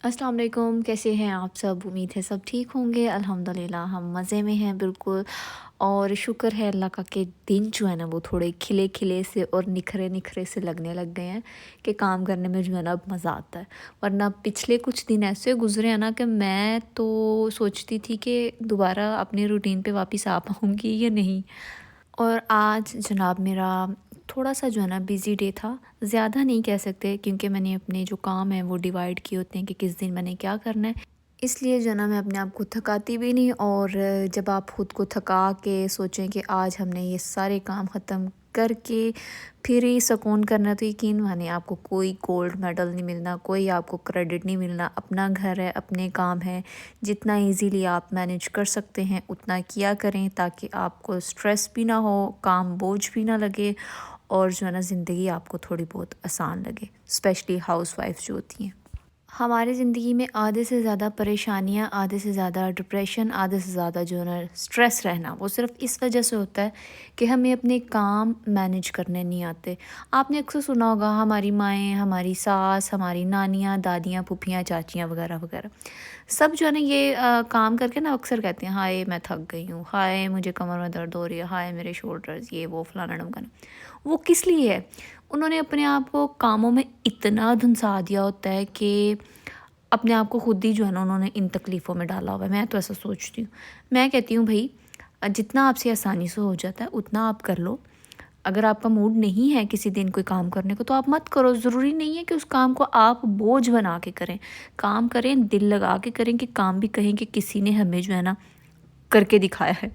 अस्सलाम वालेकुम, कैसे हैं आप सब? उम्मीद है सब ठीक होंगे। अल्हम्दुलिल्लाह हम मज़े में हैं बिल्कुल। और शुक्र है अल्लाह का कि दिन जो है ना वो थोड़े खिले खिले से और निखरे निखरे से लगने लग गए हैं कि काम करने में जो है ना अब मज़ा आता है। वरना पिछले कुछ दिन ऐसे गुजरे हैं ना कि मैं तो सोचती थी कि दोबारा अपने रूटीन पे वापस आ पाऊँगी या नहीं। और आज जनाब मेरा थोड़ा-सा जो है ना बिज़ी डे था। ज़्यादा नहीं कह सकते क्योंकि मैंने अपने जो काम हैं वो डिवाइड किए होते हैं कि किस दिन मैंने क्या करना है। इसलिए जो है ना मैं अपने आप को थकाती भी नहीं। और जब आप खुद को थका के सोचें कि आज हमने ये सारे काम ख़त्म करके फिर ही सुकून करना, तो यकीन मानिए आपको कोई गोल्ड मेडल नहीं मिलना, कोई आपको क्रेडिट नहीं मिलना। अपना घर है, अपने काम है, जितना ईज़िली आप मैनेज कर सकते हैं उतना किया करें ताकि आपको स्ट्रेस भी ना हो, काम बोझ भी ना लगे और जो है ना ज़िंदगी आपको थोड़ी बहुत आसान लगे, स्पेशली हाउसवाइफ जो होती हैं। हमारी ज़िंदगी में आधे से ज़्यादा परेशानियाँ, आधे से ज़्यादा डिप्रेशन, आधे से ज़्यादा जो है ना स्ट्रेस रहना, वो सिर्फ़ इस वजह से होता है कि हमें अपने काम मैनेज करने नहीं आते। आपने अक्सर सुना होगा हमारी माएँ, हमारी सास, हमारी नानियाँ, दादियाँ, फूफियाँ, चाचियाँ वगैरह वगैरह सब जो है ना ये काम करके ना अक्सर कहते हैं हाय मैं थक गई हूँ, हाय मुझे कमर में दर्द हो रही है, हाय मेरे शोल्डर्स, ये वो फलाना ढमकाना। वो किस लिए है? उन्होंने अपने आप को कामों में इतना धुंसा दिया होता है कि अपने आप को खुद ही जो है ना उन्होंने इन तकलीफ़ों में डाला हुआ है। मैं तो ऐसा सोचती हूँ। मैं कहती हूँ भई जितना आपसे आसानी से हो जाता है उतना आप कर लो। अगर आपका मूड नहीं है किसी दिन कोई काम करने को तो आप मत करो। ज़रूरी नहीं है कि उस काम को आप बोझ बना के करें। काम करें, दिल लगा के करें, कि काम भी कहें कि किसी ने हमें जो है ना करके दिखाया है।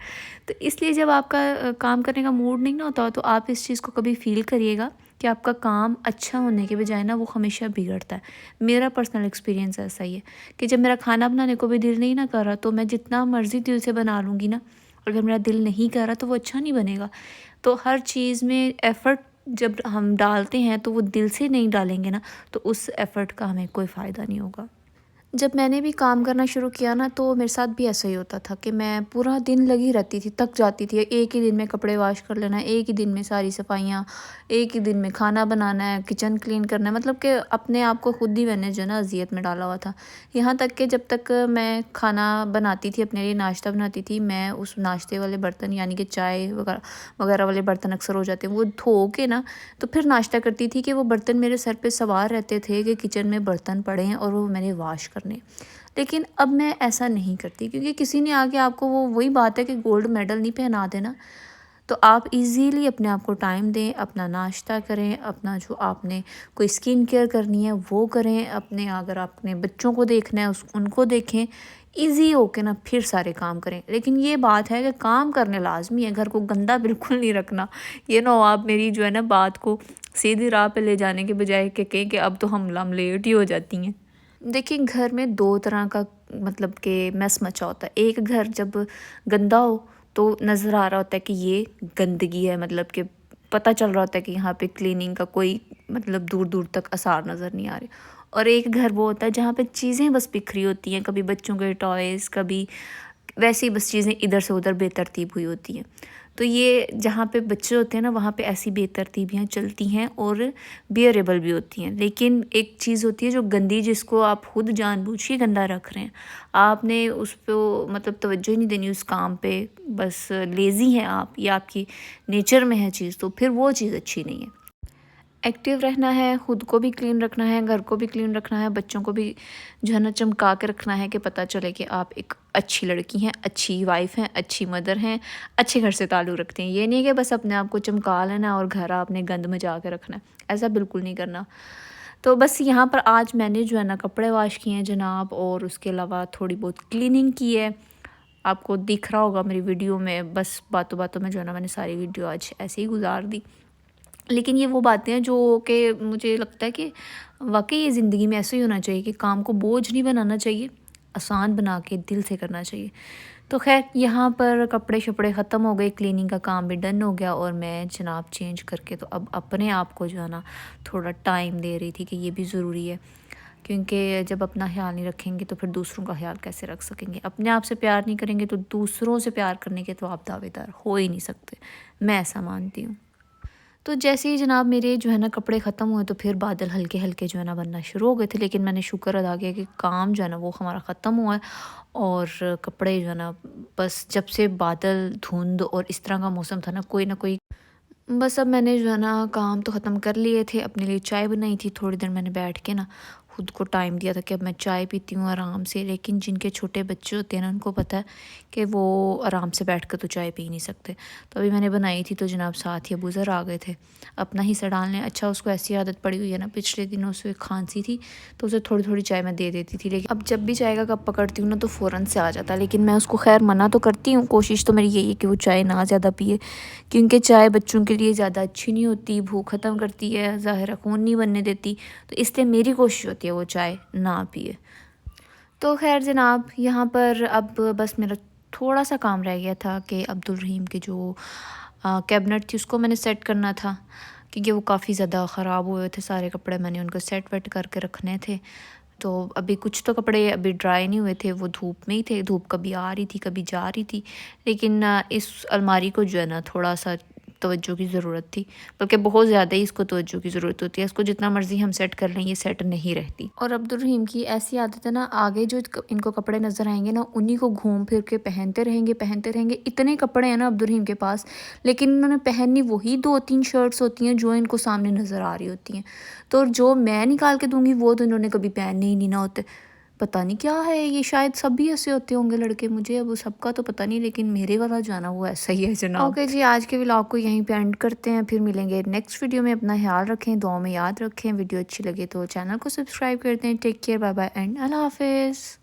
तो इसलिए जब आपका काम करने का मूड नहीं ना होता, तो आप इस चीज़ को कभी फ़ील करिएगा कि आपका काम अच्छा होने के बजाय ना वो हमेशा बिगड़ता है। मेरा पर्सनल एक्सपीरियंस ऐसा ही है कि जब मेरा खाना बनाने को भी दिल नहीं ना कर रहा, तो मैं जितना मर्ज़ी दिल से बना लूँगी ना, अगर मेरा दिल नहीं कर रहा तो वो अच्छा नहीं बनेगा। तो हर चीज़ में एफ़र्ट जब हम डालते हैं तो वो दिल से नहीं डालेंगे ना, तो उस एफ़र्ट का हमें कोई फ़ायदा नहीं होगा। जब मैंने भी काम करना शुरू किया ना, तो मेरे साथ भी ऐसा ही होता था कि मैं पूरा दिन लगी रहती थी, थक जाती थी। एक ही दिन में कपड़े वॉश कर लेना है, एक ही दिन में सारी सफाइयाँ, एक ही दिन में खाना बनाना है, किचन क्लीन करना है, मतलब कि अपने आप को खुद ही मैंने जो है ना अज़ियत में डाला हुआ था। यहाँ तक कि जब तक मैं खाना बनाती थी, अपने लिए नाश्ता बनाती थी, मैं उस नाश्ते वाले बर्तन यानी कि चाय वगैरह वगैरह वाले बर्तन अक्सर हो जाते हैं, वो धो के ना तो फिर नाश्ता करती थी कि वो बर्तन मेरे सर पे सवार रहते थे कि किचन में बर्तन पड़े हैं और वो मैंने वॉश करने। लेकिन अब मैं ऐसा नहीं करती क्योंकि किसी ने आके आपको वो वही बात है कि गोल्ड मेडल नहीं पहना देना। तो आप इजीली अपने आप को टाइम दें, अपना नाश्ता करें, अपना जो आपने कोई स्किन केयर करनी है वो करें, अपने अगर आपने बच्चों को देखना है उस उनको देखें, ईज़ी होके ना फिर सारे काम करें। लेकिन ये बात है कि काम करने लाज़मी है, घर को गंदा बिल्कुल नहीं रखना। ये ना हो आप मेरी जो है ना बात को सीधी राह पे ले जाने के बजाय के कहें कि अब तो हम लेट ही हो जाती हैं। देखिए घर में 2 तरह का मतलब कि मैस मचा होता है। एक घर जब गंदा हो तो नज़र आ रहा होता है कि ये गंदगी है, मतलब कि पता चल रहा होता है कि यहाँ पे क्लीनिंग का कोई मतलब दूर-दूर तक आसार नज़र नहीं आ रहे। और एक घर वो होता है जहाँ पे चीज़ें बस बिखरी होती हैं, कभी बच्चों के टॉयज़, कभी वैसे ही बस चीज़ें इधर से उधर बेतरतीब हुई होती हैं। तो ये जहाँ पे बच्चे होते हैं ना वहाँ पे ऐसी बेतरतीबियाँ चलती हैं और बियरेबल भी होती हैं। लेकिन एक चीज़ होती है जो गंदी, जिसको आप खुद जानबूझ के गंदा रख रहे हैं, आपने उस पे मतलब तवज्जो ही नहीं देनी उस काम पे, बस लेज़ी हैं आप, ये आपकी नेचर में है चीज़, तो फिर वो चीज़ अच्छी नहीं है। एक्टिव रहना है, खुद को भी क्लीन रखना है, घर को भी क्लीन रखना है, बच्चों को भी जो है ना चमका के रखना है कि पता चले कि आप एक अच्छी लड़की हैं, अच्छी वाइफ़ हैं, अच्छी मदर हैं, अच्छे घर से ताल्लुक़ रखते हैं। ये नहीं कि बस अपने आप को चमका लेना और घर आपने गंद मचा के रखना है, ऐसा बिल्कुल नहीं करना। तो बस यहाँ पर आज मैंने जो है ना कपड़े वॉश किए हैं जनाब, और उसके अलावा थोड़ी बहुत क्लीनिंग की है। आपको दिख रहा होगा मेरी वीडियो में, बस बातों-बातों में जो है ना मैंने सारी वीडियो आज ऐसे ही गुज़ार दी। लेकिन ये वो बातें हैं जो कि मुझे लगता है कि वाक़ई ये ज़िंदगी में ऐसा ही होना चाहिए कि काम को बोझ नहीं बनाना चाहिए, आसान बना के दिल से करना चाहिए। तो ख़ैर यहाँ पर कपड़े-शपड़े ख़त्म हो गए, क्लीनिंग का काम भी डन हो गया और मैं जनाब चेंज करके तो अब अपने आप को जो है ना थोड़ा टाइम दे रही थी कि ये भी ज़रूरी है। क्योंकि जब अपना ख़्याल नहीं रखेंगे तो फिर दूसरों का ख़्याल कैसे रख सकेंगे? अपने आप से प्यार नहीं करेंगे तो दूसरों से प्यार करने के तो आप दावेदार हो ही नहीं सकते। मैं ऐसा मानती हूँ। तो जैसे ही जनाब मेरे जो है ना कपड़े ख़त्म हुए तो फिर बादल हल्के हल्के जो है ना बनना शुरू हो गए थे, लेकिन मैंने शुक्र अदा किया कि काम जो है ना वो हमारा ख़त्म हुआ है। और कपड़े जो है ना, बस जब से बादल धुंध और इस तरह का मौसम था ना कोई, बस अब मैंने जो है ना काम तो ख़त्म कर लिए थे, अपने लिए चाय बनाई थी, थोड़ी देर मैंने बैठ के ना खुद को टाइम दिया था कि अब मैं चाय पीती हूँ आराम से। लेकिन जिनके छोटे बच्चे होते हैं ना उनको पता है कि वो आराम से बैठ कर तो चाय पी नहीं सकते। तो अभी मैंने बनाई थी तो जनाब साथ ही अबूज़र आ गए थे अपना हिस्सा डालने। अच्छा, उसको ऐसी आदत पड़ी हुई है ना, पिछले दिनों उसे खांसी थी तो उसे थोड़ी थोड़ी चाय मैं दे देती थी, लेकिन अब जब भी चाय का कप पकड़ती हूँ ना तो फ़ौरन से आ जाता है। लेकिन मैं उसको खैर मना तो करती हूँ, कोशिश तो मेरी यही है कि वो चाय ना ज़्यादा पिए, क्योंकि चाय बच्चों के लिए ज़्यादा अच्छी नहीं होती, भूख ख़त्म करती है, ज़ाहिर खून नहीं बनने देती। तो इसलिए मेरी कोशिश होती है वो चाय ना पिए। तो खैर जनाब, यहाँ पर अब बस मेरा थोड़ा सा काम रह गया था कि अब्दुल रहीम के जो कैबिनेट थी उसको मैंने सेट करना था, क्योंकि वो काफ़ी ज़्यादा ख़राब हुए थे सारे कपड़े, मैंने उनको सेट वेट करके रखने थे। तो अभी कुछ तो कपड़े अभी ड्राई नहीं हुए थे, वो धूप में ही थे, धूप कभी आ रही थी कभी जा रही थी। लेकिन इस अलमारी को जो है ना थोड़ा सा तवज्जो की ज़रूरत थी, बल्कि बहुत ज़्यादा ही इसको तवज्जो की ज़रूरत होती है। इसको जितना मर्ज़ी हम सेट कर लें ये सेट नहीं रहती। और अब्दुल रहीम की ऐसी आदत है ना, आगे जो इनको कपड़े नज़र आएंगे ना उन्हीं को घूम फिर के पहनते रहेंगे। इतने कपड़े हैं ना अब्दुल रहीम के पास, लेकिन उन्होंने पहननी वही 2-3 शर्ट्स होती हैं जो इनको सामने नज़र आ रही होती हैं। तो जो मैं निकाल के दूंगी वो तो इन्होंने कभी पहनने ही नहीं ना होते। पता नहीं क्या है ये, शायद सभी ऐसे होते होंगे लड़के, मुझे अब सबका तो पता नहीं, लेकिन मेरे वाला जो है ना वो ऐसा ही है जनाब। ओके जी, आज के व्लॉग को यहीं पे एंड करते हैं, फिर मिलेंगे नेक्स्ट वीडियो में। अपना ख्याल रखें, दुआ में याद रखें। वीडियो अच्छी लगे तो चैनल को सब्सक्राइब कर दें। Take care, bye bye and अल्लाह हाफिज़।